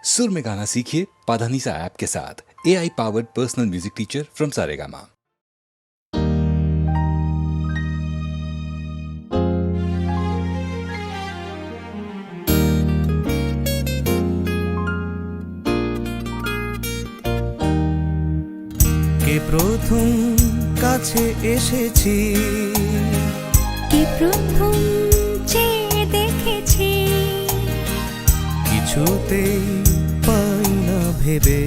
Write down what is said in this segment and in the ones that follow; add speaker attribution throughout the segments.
Speaker 1: सुर में गाना सीखिए पाधानीसा ऐप के साथ। AI powered personal music teacher from Saregama.
Speaker 2: কে প্রথম কাছে এসেছি,
Speaker 3: কে প্রথম চেয়ে দেখেছি,
Speaker 2: কিছুতেই পাই না ভেবে,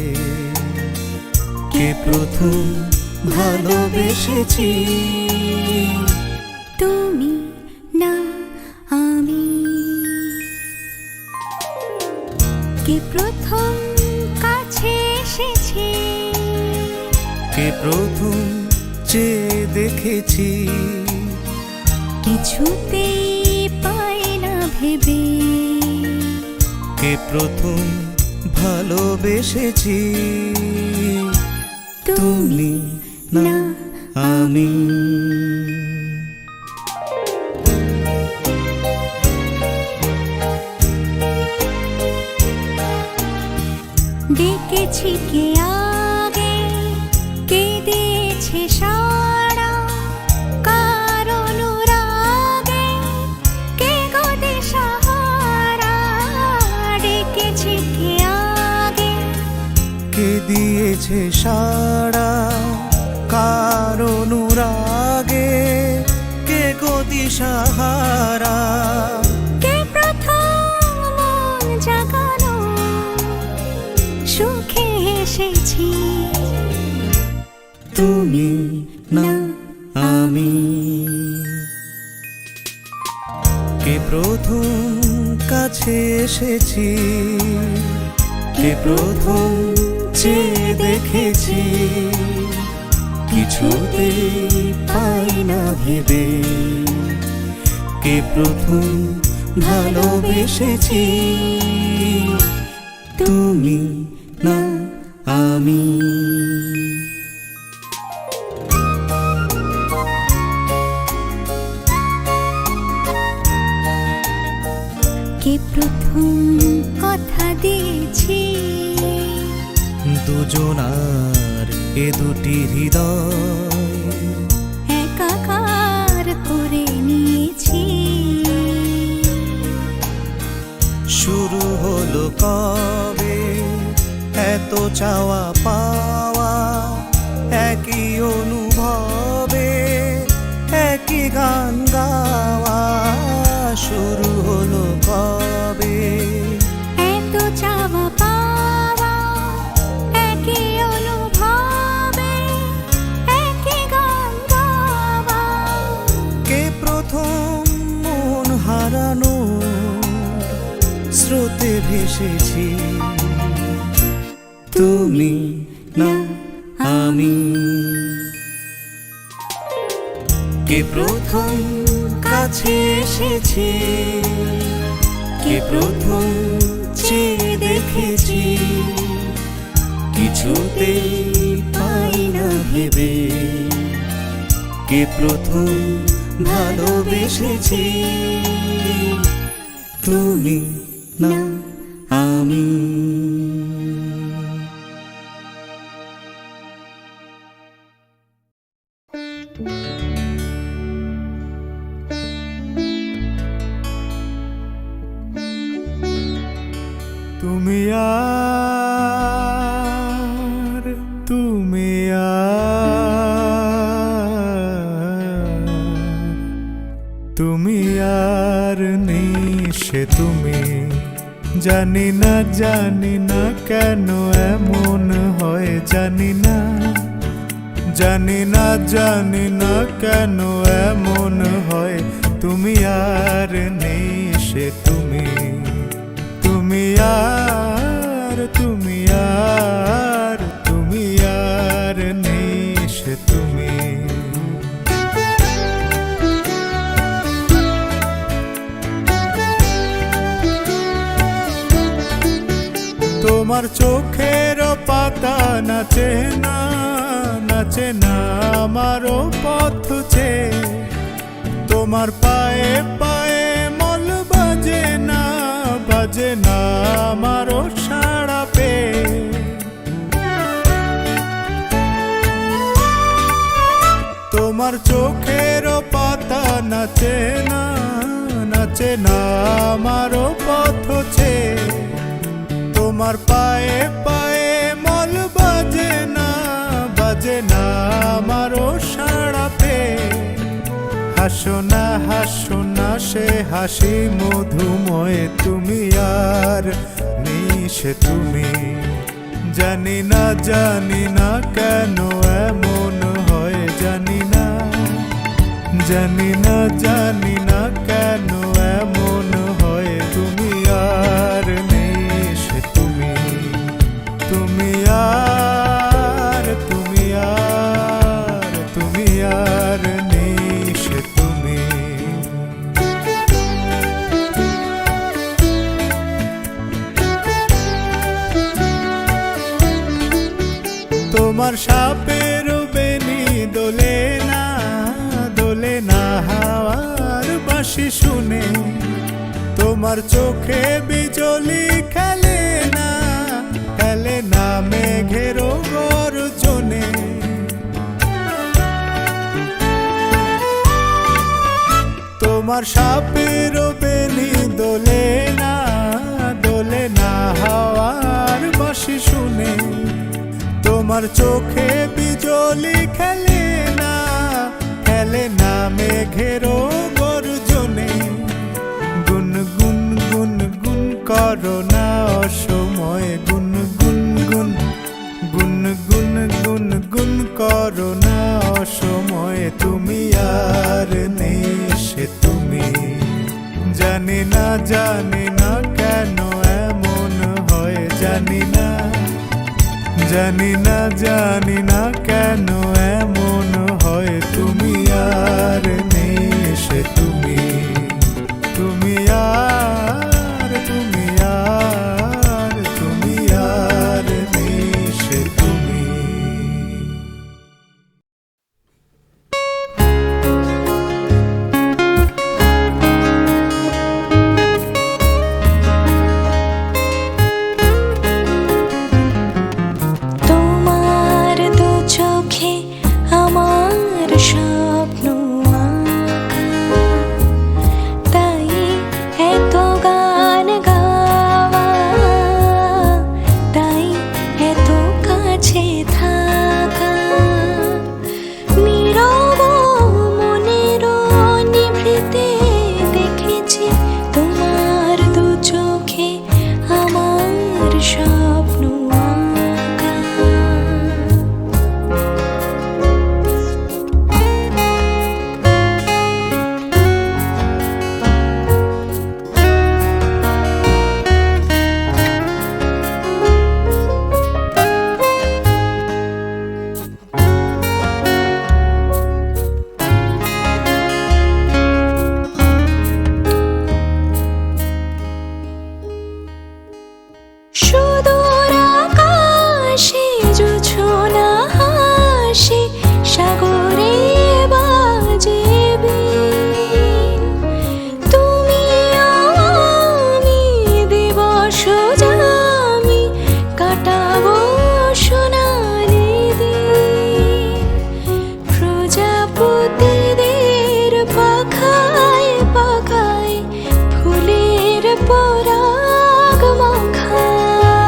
Speaker 2: কে প্রথম ভালোবেসেছি।
Speaker 3: তুমি না আমি। কে প্রথম কাছে এসেছি,
Speaker 2: কে প্রথম চেয়ে দেখেছি,
Speaker 3: কিছুতেই পাই না ভেবে,
Speaker 2: কে প্রথম ভালোবেসেছি। তুমি না আমি।
Speaker 3: ডেকেছি কে আগে, কে দিয়েছে সাড়া, কার অনুরাগে কে গো দিশাহারা। ডেকেছি কে আগে,
Speaker 2: কে দিয়েছে সাড়া, কার অনুরাগে কে গো দিশাহারা।
Speaker 3: কে প্রথম মন জাগানো, সুখে এসেছি।
Speaker 2: তুমি না আমি। কে প্রথম কাছে এসেছি, কে প্রথম চেয়ে দেখেছি, কিছুতেই পাই না ভেবে, কে প্রথম ভালোবেসেছি। তুমি না আমি।
Speaker 3: কে প্রথম কথা দিয়েছি,
Speaker 2: দুজনার এ দুটি হৃদয়
Speaker 3: একাকার করে নিয়েছি।
Speaker 2: শুরু হলো কবে এত চাওয়া পাওয়া, একই অনুভবে একই গান গাওয়া। শুরু হলো কবে
Speaker 3: এত চাওয়া পাওয়া, একই অনুভবে একই গান গাওয়া।
Speaker 2: কে প্রথম মন হারানো স্রোতে ভেসেছি। তুমি না আমি। কে প্রথম কাছে এসেছি, কে প্রথম চেয়ে দেখেছি, কিছুতেই পাই না ভেবে, কে প্রথম ভালোবেসেছি। তুমি না আমি। তুমি আর, তুমি আর, তুমি আর নেই সে তুমি। জানি না কেন এমন হয়, জানি না কেন এমন হয়। তুমি আর নেই সে তুমি। তুমি আর, তুমি আর, তুমি আর নেই সে তুমি। তোমার চোখের পাতা নাচে না, নাচে না আমারও পথ চেয়ে। তোমার পায়ে পায়ে মল বাজে না, বাজে না আমারও সাড়া। তোমার চোখের পাতা নাচে না, নাচে না আমারও পথ চেয়ে। তোমার পায়ে পায়ে মল বাজে না, বাজে না আমারও সাড়া পেয়ে। হাসো না সে হাসি মধুময়, তুমি আর নিশে তুমি। জানি না কেন এমন হয়, জানি না কেন এমন হয়। তুমি আর নিশে তুমি, তুমি আর নিশে তুমি। তোমার সাপের বেনি দোলে না হাওয়ার বাঁশি শুনে। তোমার চোখে বিজলি খেলে না মেঘের গর্জনে। তোমার সাপের বেনি দোলে না হাওয়ার বাঁশি শুনে। তোমার চোখে বিজলি খেলে না মেঘের গর্জনে। গুন গুন গুন গুন করো না অসময়, গুন গুন গুন গুন গুন গুন গুন করো না অসময়। তুমি আর নিশে তুমি। জানি না কেন এমন হয়, জানি না কেন এমন হয়। তুমি আর নিশে তুমি, তুমি আর নিশে তুমি।
Speaker 3: তোমার দু চোখে আমার স্বপ্ন আঁকা, তাই এত গান গাওয়া, তাই এত কাছে থাকা। নীরব মনের নিভৃতে দেখেছি তোমার দু চোখে আমার স্বপ্ন আঁকা। সুদূর আকাশে জোছনা হাসে, সাগরে বাজে বীণ। তুমি আমি দিবস জামি, কাটাবো সোনালি দিন। প্রজাপতিদের পাখায় পাখায় ফুলের পরাগ মাখায়।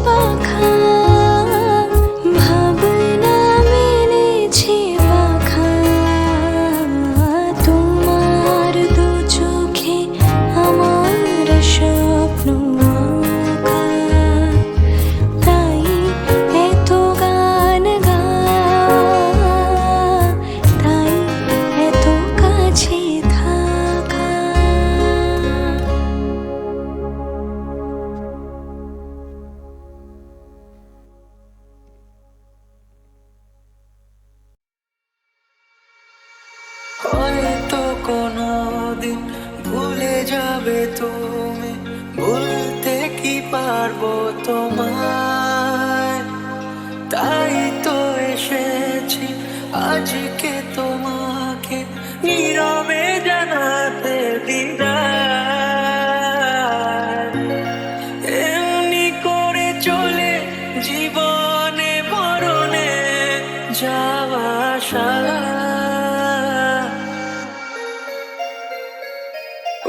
Speaker 3: পাখা ভাবনা মেলেছে পাখা তোমার দু চোখে আমার স্বপ্ন আঁকা তাই এত গান গা তাই এত কাছে থাকা
Speaker 4: হয়তো কোনোদিন ভুলে যাবে তুমি, ভুলতে কি পারবো তোমায়, তাই তো এসেছি আজকে তোমাকে নীরবে জানাতে বিদায়। এমনি করে চলে জীবনে মরণে যাওয়া সারা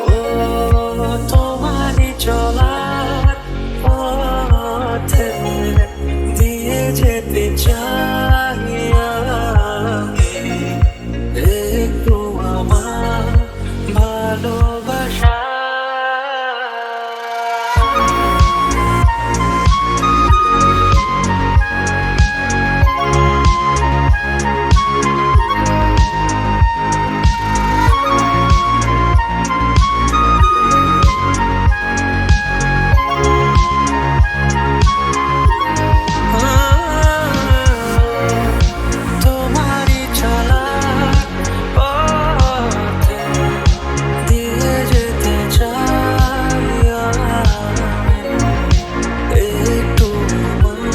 Speaker 4: ও তোমারই চলার পথে দিয়ে যেতে চাই আমি, একটু আমার ভালোবাসা। তোমারই চলার পথে দিয়ে যেতে চাই আমি, একটু আমার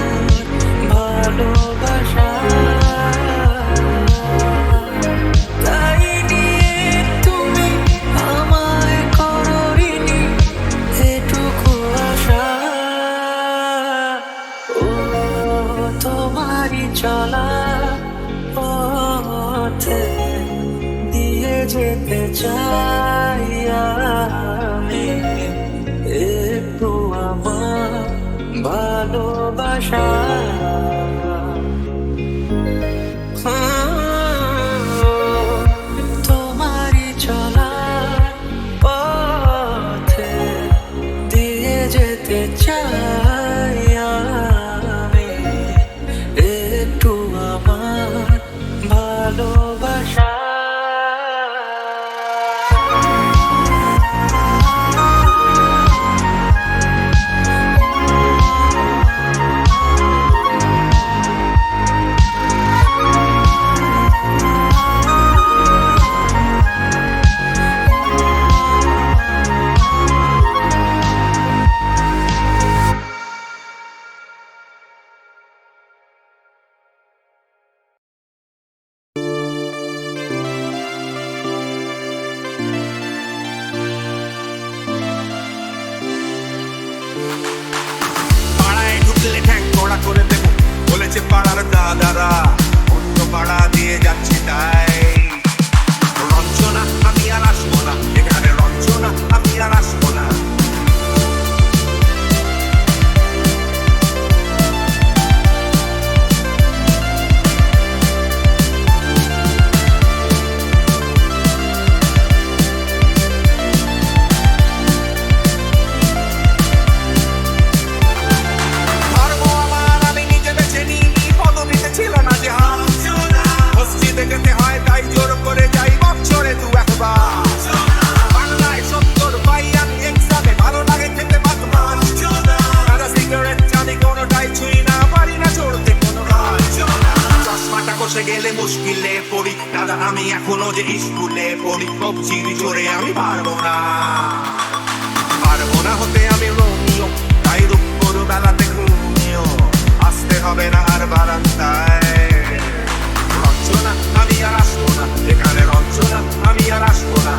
Speaker 4: ভালোবাসা। তাই নিয়ে তুমি আমায় করো ঋণী এটুকু আশা। ও তোমারই চলা পথে দিয়ে যেতে চাই আমি, একটু আমার ভালোবাসা। তোমারই চলা পথে দিয়ে যেতে চাই আমি, একটু আমার ভালোবাসা।
Speaker 5: পাড়ায় ঢুকলে ঠ্যাং কড়া করে দেবো বলেছে পাড়ার দাদারা, অন্য পাড়া দিয়ে যাচ্ছি তাই। রঞ্জনা আমি আর আসবো না এখানে, রঞ্জনা আমি আর আসবো না। ধর্ম আমার আমি নিজে বেছে নিই, পদবিতে ছিল না যে হাল। মসজিদে যেতে হয় তাই জোর করে যাই বছরে দু একবার। বাংলায় 70 পাই আমি এক্সামে, ভালো লাগে খেতে ভাত মাছ। সাদা সিগারেট জানি কোনোটাই ছুঁই না, পারি না চড়তে কোনো গাছ। চশমাটা কষে গেলে মুশকিলে পড়ি দাদা, আমি এখনো যে স্কুলে পড়ি। কবজির জোরে আমি পারবো না, পারবো না হতে আমি রোমিও, তাই রূপপুর বেলাতে ঘুমিও। আসতে হবে না আর বারান্দায়, রঞ্জনা আমি আর আসবো না এখানে, রঞ্জনা আমি আর আসবো না।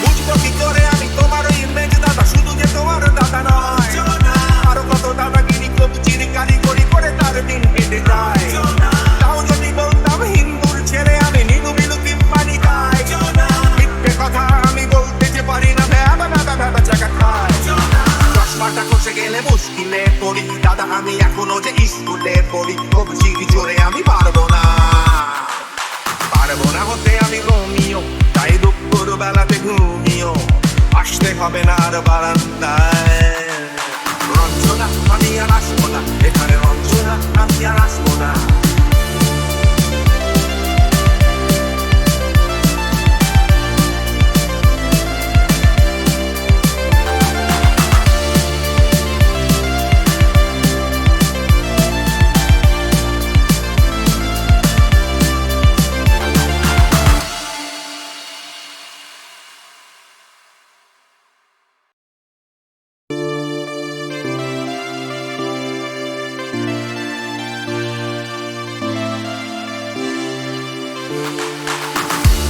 Speaker 5: বুঝবো কি করে আমি তোমার ওই ইমেজ দাদা, পড়ি দাদা আমি এখনো যে স্কুলে পড়ি কবজির জোরে আমি পারবো না হতে আমি রোমিও তাই দুপুর বেলাতে ঘুমিও আসতে হবে না আর বারান্দায় রঞ্জনা আমি আর আসবো না এখানে রঞ্জনা আমি আর আসবো না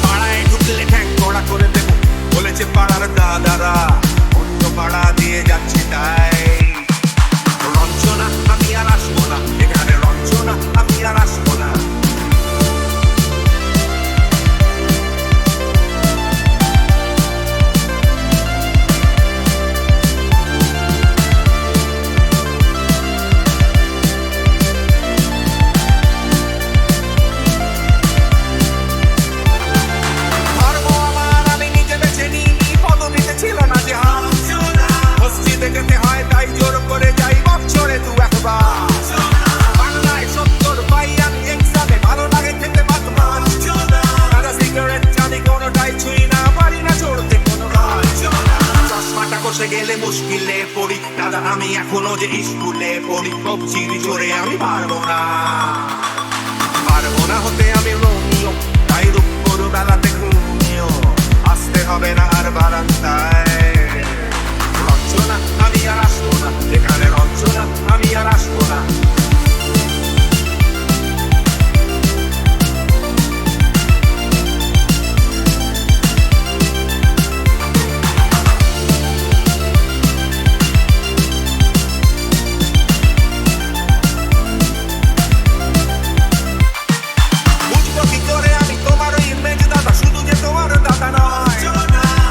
Speaker 5: পাড়ায় ঢুকলে ঠ্যাং কড়া করে দেবো বলেছে পাড়ার দাদারা অন্য পাড়া দিয়ে যাচ্ছে তাই রঞ্জনা আমি আর আসবো না এখানে রঞ্জনা আমি আর আসবো না ধর্ম আমার আমি নিজে বেছে নিইনি পদবিতে ছিল না যে হাল মসজিদে যেতে হয় তাই জোর করে যাই বছরে দু একবার বাংলায় 70 পাই আমি এক্সামে ভালো লাগে খেতে ভাত মাছ সাদা সিগারেট জানি কোনোটাই ছুঁই না পারি না চড়তে কোনো গাছ চশমাটা কষে গেলে মুশকিলে পড়ি দাদা আমি এখনো যে স্কুলে পড়ি কবজির জোরে আমি পারবো না হতে আমি রোমিও তাই দুপুর বেলাতে ঘুমিও আসতে হবে না আর বারান্দায় রঞ্জনা আমি আর আসবো না এখানে রঞ্জনা আমি আর আসবো না বুঝবো কি করে আমি তোমার ওই ইমেজ দাদা শুধু যে তোমার দাদা নয়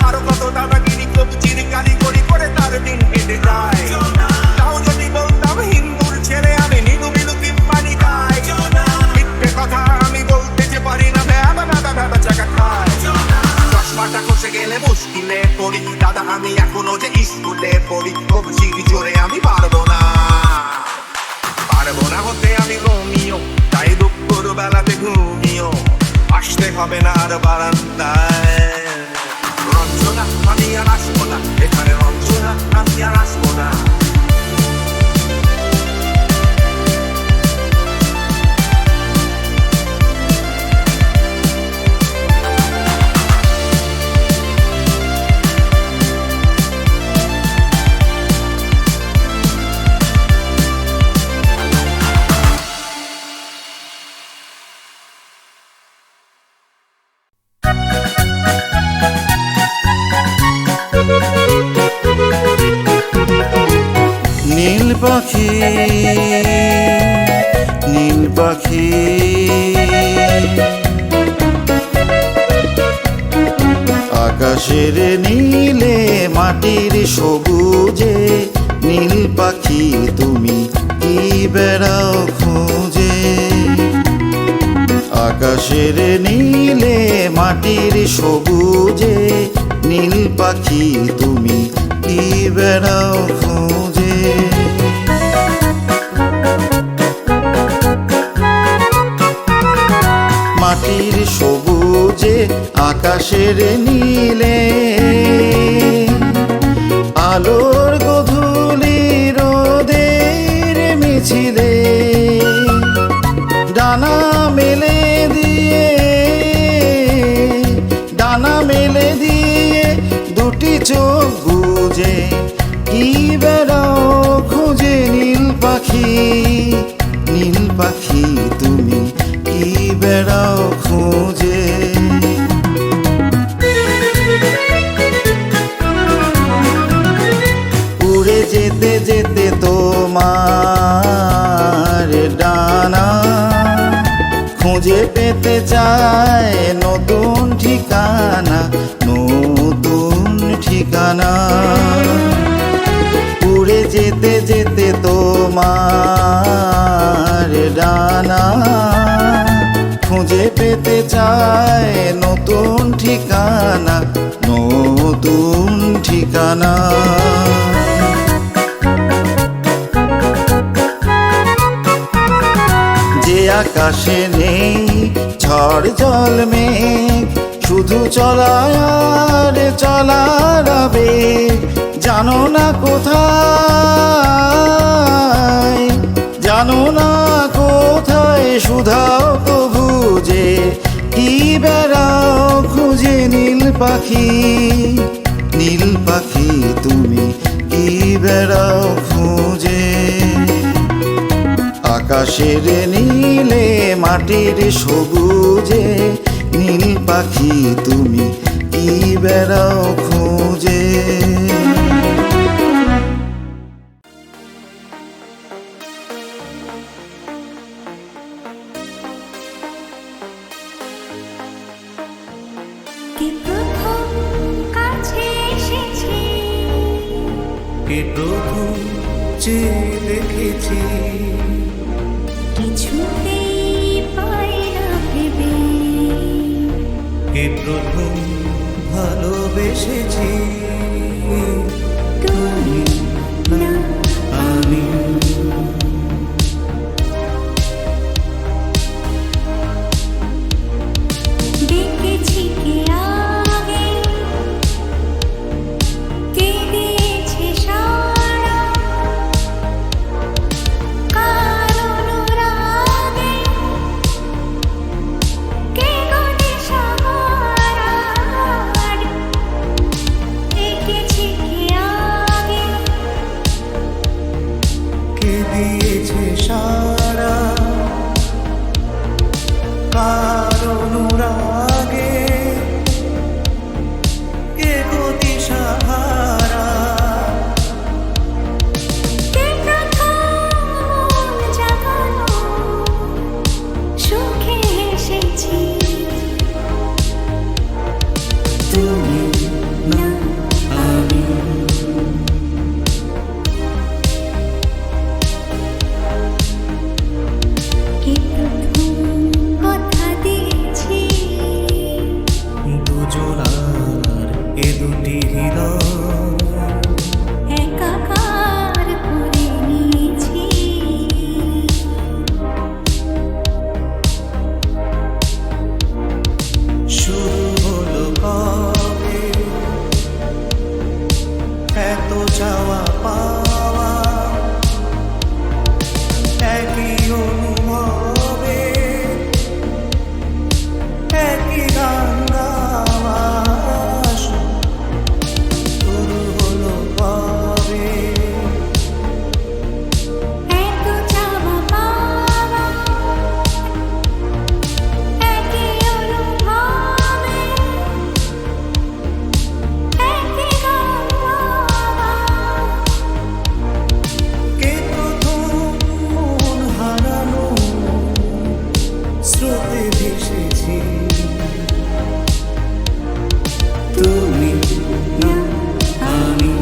Speaker 5: আরো কত দাদাগিরি কবজির কারিগরি করে তার দিন কেটে যায় তাও যদি বলতাম হিন্দুর ছেলে আমি নিদু বিদু কিম্পানি খাই মিথ্যে কথা আমি বলতে যে পারি না ভেবা চাকা খায় চশমাটা কষে গেলে মুশকিলে পড়ি দাদা আমি এখনো যে স্কুলে পড়ি কবজির জোরে আমি পারবো না হতে আমি রোমিও তাই দুপুর বেলাতে ঘুমিও আসতে হবে না আর বারান্দায় রঞ্জনা আমি আর আসবো না এখানে রঞ্জনা আমি আর আসবো না
Speaker 6: নীল পাখি নীল পাখি আকাশের নীলে মাটির সবুজে নীল পাখি তুমি কি বেড়াও খুঁজে আকাশের নীলে মাটির সবুজে নীল পাখি তুমি কি বেড়াও খুঁজে মাটির সবুজে আকাশের নীলে আলোর গধূলি রোদের মিছিলে ডানা মেলে দিয়ে দুটি চোখ বুজে কি বেড়াও খুঁজে নীল পাখি তুমি কি বেড়াও খুঁজে উড়ে যেতে যেতে তোমার ডানা খুঁজে পেতে চায় নতুন ঠিকানা উড়ে যেতে যেতে তো তোমার ডানা খুঁজে পেতে চায় নতুন ঠিকানা, নতুন ঠিকানা। যে আকাশে নেই ঝড় জল মেঘ, শুধু চলায় আর চলার আবেগ, জানো না কোথায়, জানো না কোথায় শুধাও তো বুঝে, কি বেড়াও খুঁজে নীল পাখি, নীল পাখি তুমি কি বেড়াও খুঁজে। আকাশের নীলে মাটির সবুজে, নীল পাখি তুমি কি বেড়াও খুঁজে।
Speaker 3: কি প্রথম কাছে এসেছি,
Speaker 2: কে প্রথম চেয়ে দেখেছি,
Speaker 3: কিছুতেই পাই না ভেবে,
Speaker 2: কে প্রথম ভালোবেসেছি,
Speaker 3: তুমি না
Speaker 2: আমি।
Speaker 3: ডেকেছি কে আগে, কে দিয়েছে সাড়া, কার অনুরাগে, কে গো দিশাহারা। ডেকেছি কে আগে,
Speaker 2: কে দিয়েছে সারা, কার অনুরাগে, কে গতি সাহারা।
Speaker 3: কে প্রথম মন জাগালো, সুখে এসেছি,
Speaker 2: তুমি
Speaker 3: না
Speaker 2: আমি।
Speaker 3: কে প্রথম কথা দিয়েছি,
Speaker 2: দুজনার এ দুটি হৃদয়,
Speaker 3: একাকার করে নিয়েছি,
Speaker 2: শুরু হলো কবে এত চাওয়া পাওয়া, একই অনুভবে একই গান গাওয়া। শুরু হলো কবে
Speaker 3: এত চাওয়া পাওয়া, একই অনুভবে, একই গান গাওয়া।
Speaker 2: কে প্রথম মন হারানো স্রোতে ভেসেছি, তুমি না আমি।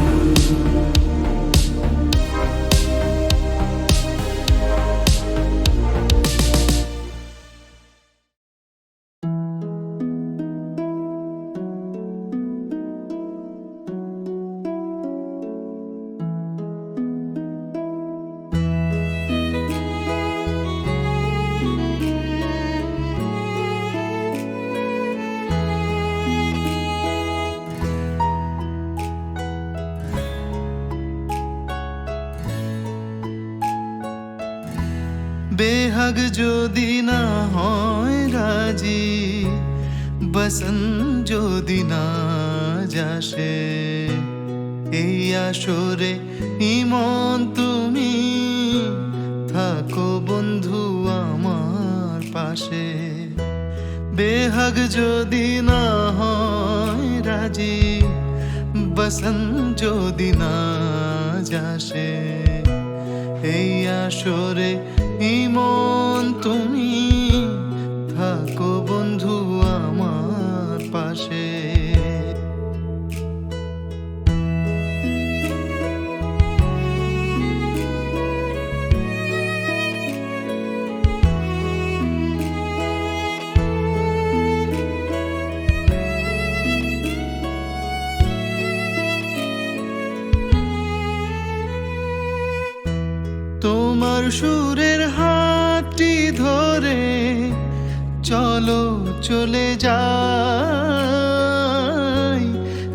Speaker 2: বেহাগ যদি না হয় রাজি, বসন যদি না যাসে, এই আসরে ইমন তুমি থাকো বন্ধু আমার পাশে। বেহাগ যদি না হয় রাজি, বসন যদি না যাসে, এই আসরে ইমন তুমি থাকো বন্ধু আমার পাশে। তোমার সুরের হাতটি ধরে চলো চলে যাই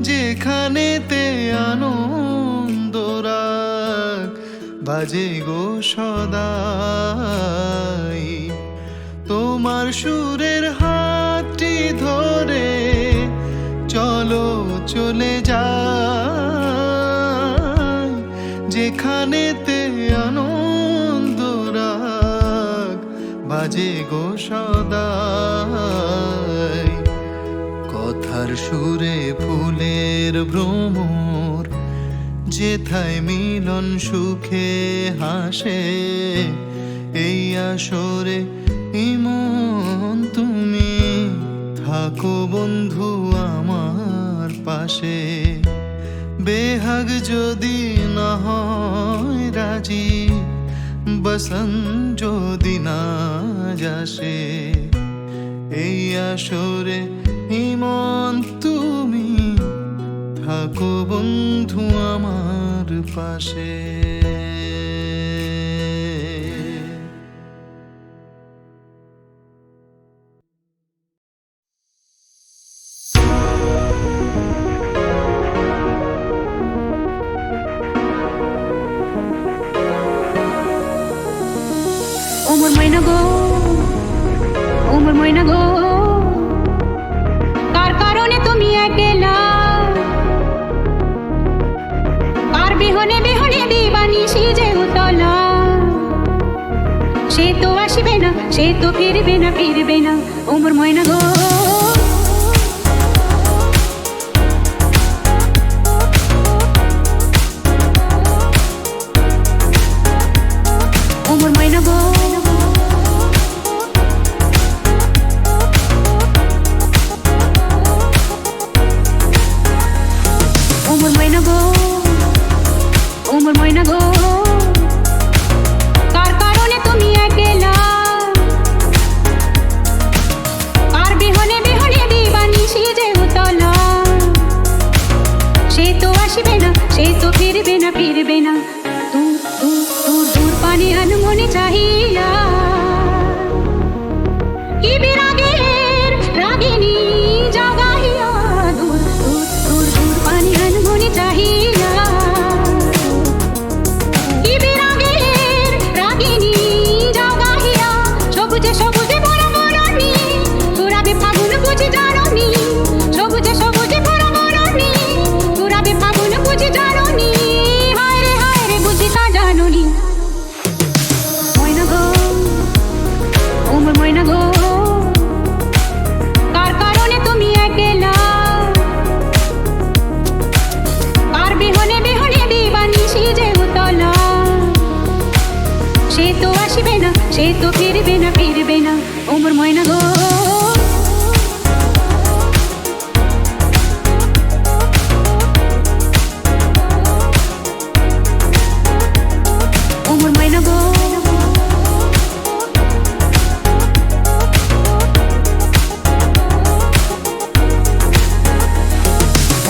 Speaker 2: যেখানেতে আনন্দ রাগ বাজে গো সদাই। তোমার সুরের হাতটি ধরে চলো চলে যাই যেখানেতে আনন্দ রাগ বাজে গো সদাই। কথার সুরে ফুলের ভ্রমর যেথায় মিলন সুখে হাসে এই আসরে ইমন তুমি থাকো বন্ধু আমার পাশে। বেহাগ যদি না হয় রাজি বসন যদি না যাসে এই আসরে ইমন তুমি থাকো বন্ধু আমার পাশে।
Speaker 3: ওমর ময়না গো, ওমর ময়না গো, কার কারণে তুমি একলা, কার বিহনে বিহনে দিবানিশি যে উতলা। সে তো আসবে না, সে তো ফিরবে না, ফিরবে না। ওমর ময়না গো, ওমর ময়না গো, ওমর ময়না গো, ওমর ময়না গো, কার কারণে তুমি একলা, কার বিহনে বিহনে দিবানিশি যে উতলা। সে তো আসবে না, সে তো ফিরবে না, ফিরবে না। দূর দূর দূর দূর পানে আনমনে চাহিয়া কি বিরাগের রাগিনী জাগাইয়া। দূর দূর দূর দূর পানে আনমনে চাহিয়া কি বিরাগের রাগিনী জাগাইয়া। সবুজে সবুজে ভরা বরণী ঘুরাবে ফাগুন বুঝি জাননি। সবুজে সবুজে ভরা বরণী ঘুরাবে ফাগুন বুঝি জাননি। হায় রে বুঝি তা জাননি। ময়না গো, ওমর ময়না গো, কার কারণে তুমি একলা, কার বিহনে বিহনে দিবানিশি যে উতলা। সে তো আসবে না, সে তো ফিরবে না, ফিরবে না। ওমর ময়না গো, ওমর ময়না গো,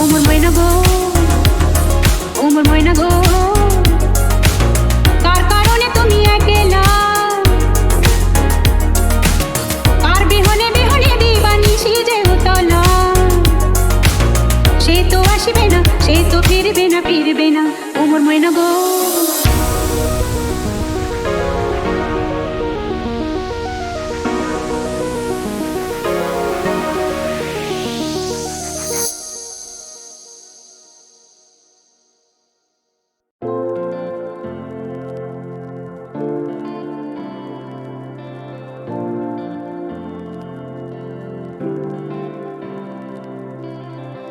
Speaker 3: ওমর ময়না গো, ওমর ময়না গো, কার কারণে তুমি একলা, কার বিহনে বিহনে দিবানিশি যে উতলা। সে তো আসবে না, সে তো ফিরবে না, ফিরবে না। ওমর ময়না গো,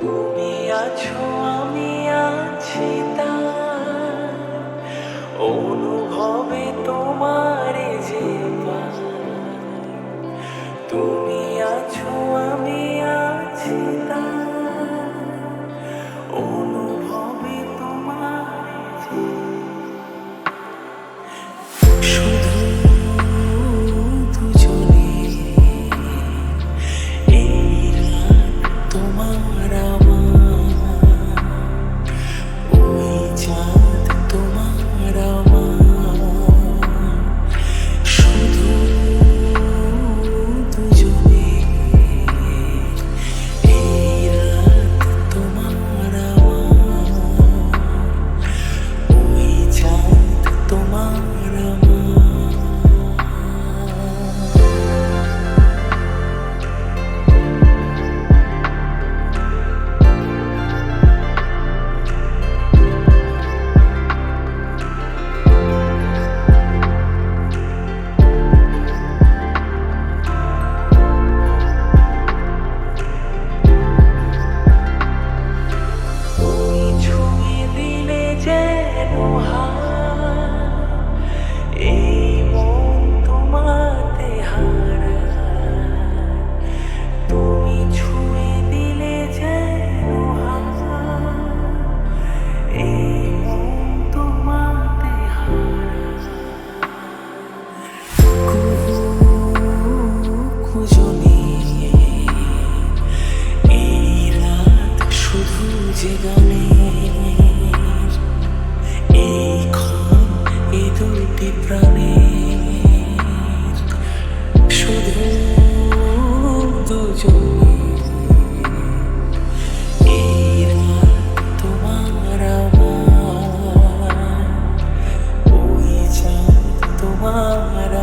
Speaker 4: তুমি আছো আমি আছি তার অনুভবে তোমার যে পাই। তুমি আছো আমি আছি তার অনুভবে তোমার যে। শুধু দুজনে এই রাত তোমার আমার, ওই চাঁদ তোমার আমার। দুটি প্রাণের শুধু দুজনে এই রাত তোমার আমার ওই চাঁদ তোমার